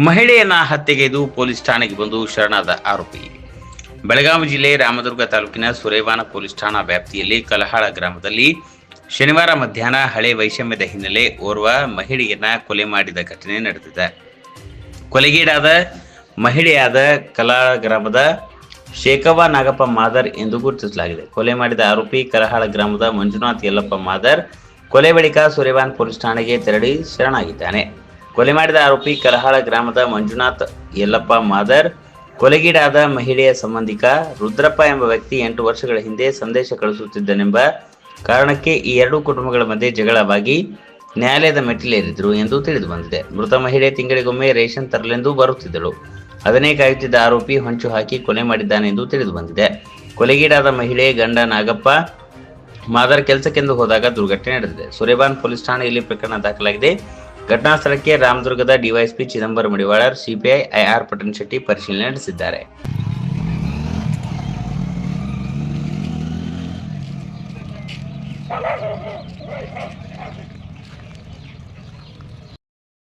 ಮಹಿಳೆಯನ್ನ ಹತ್ಯೆಗೈದು police ಠಾಣೆಗೆ ಬಂದು ಶರಣಾದ ಆರೋಪಿ. ಬೆಳಗಾವಿ ಜಿಲ್ಲೆ ರಾಮದುರ್ಗ ತಾಲೂಕಿನ ಸುರೇವಾನ ಪೊಲೀಸ್ ಠಾಣಾ ವ್ಯಾಪ್ತಿಯಲ್ಲಿ ಕಲಹಾಳ ಗ್ರಾಮದಲ್ಲಿ ಶನಿವಾರ ಮಧ್ಯಾಹ್ನ ಹಳೆ ವೈಷಮ್ಯದ ಹಿನ್ನೆಲೆ ಓರ್ವ ಮಹಿಳೆಯನ್ನ ಕೊಲೆ ಮಾಡಿದ ಘಟನೆ ನಡೆದಿದೆ. ಕೊಲೆಗೀಡಾದ ಮಹಿಳೆಯಾದ ಕಲಹಾಳ ಗ್ರಾಮದ ಶೇಖವ್ವ ನಾಗಪ್ಪ ಮಾದರ್ ಎಂದು ಗುರುತಿಸಲಾಗಿದೆ. ಕೊಲೆ ಮಾಡಿದ ಆರೋಪಿ ಕಲಹಾಳ ಗ್ರಾಮದ ಮಂಜುನಾಥ್ ಯಲ್ಲಪ್ಪ ಮಾದರ್ ಕೊಲೆ ಬಳಿಕ ಸುರೇವಾನ್ ಪೊಲೀಸ್ ಠಾಣೆಗೆ ತೆರಳಿ ಶರಣಾಗಿದ್ದಾನೆ. ಕೊಲೆ ಮಾಡಿದ ಆರೋಪಿ ಕಲಹಾಳ ಗ್ರಾಮದ ಮಂಜುನಾಥ್ ಯಲ್ಲಪ್ಪ ಮಾದರ್ ಕೊಲೆಗೀಡಾದ ಮಹಿಳೆಯ ಸಂಬಂಧಿಕ ರುದ್ರಪ್ಪ ಎಂಬ ವ್ಯಕ್ತಿ 8 ವರ್ಷಗಳ ಹಿಂದೆ ಸಂದೇಶ ಕಳಿಸುತ್ತಿದ್ದನೆಂಬ ಕಾರಣಕ್ಕೆ ಈ ಎರಡೂ ಕುಟುಂಬಗಳ ಮಧ್ಯೆ ಜಗಳವಾಗಿ ನ್ಯಾಯಾಲಯದ ಮೆಟ್ಟಿಲೇರಿದ್ರು ಎಂದು ತಿಳಿದು ಬಂದಿದೆ. ಮೃತ ಮಹಿಳೆ ತಿಂಗಳಿಗೊಮ್ಮೆ ರೇಷನ್ ತರಲೆಂದು ಬರುತ್ತಿದ್ದಳು. ಅದನ್ನೇ ಕಾಯುತ್ತಿದ್ದ ಆರೋಪಿ ಹೊಂಚು ಹಾಕಿ ಕೊಲೆ ಮಾಡಿದ್ದಾನೆ ಎಂದು ತಿಳಿದು ಬಂದಿದೆ. ಕೊಲೆಗೀಡಾದ ಮಹಿಳೆ ಗಂಡ ನಾಗಪ್ಪ ಮಾದರ್ ಕೆಲಸಕ್ಕೆಂದು ಹೋದಾಗ ದುರ್ಘಟನೆ ನಡೆದಿದೆ. ಸುರೇವಾನ್ ಪೊಲೀಸ್ ಠಾಣೆಯಲ್ಲಿ ಪ್ರಕರಣ ದಾಖಲಾಗಿದೆ. ಘಟನಾ ಸ್ಥಳಕ್ಕೆ ರಾಮದುರ್ಗದ DYSP Chidambara Madivalar, CPI IR Patan Shetti ಪರಿಶೀಲನೆ ನಡೆಸಿದ್ದಾರೆ.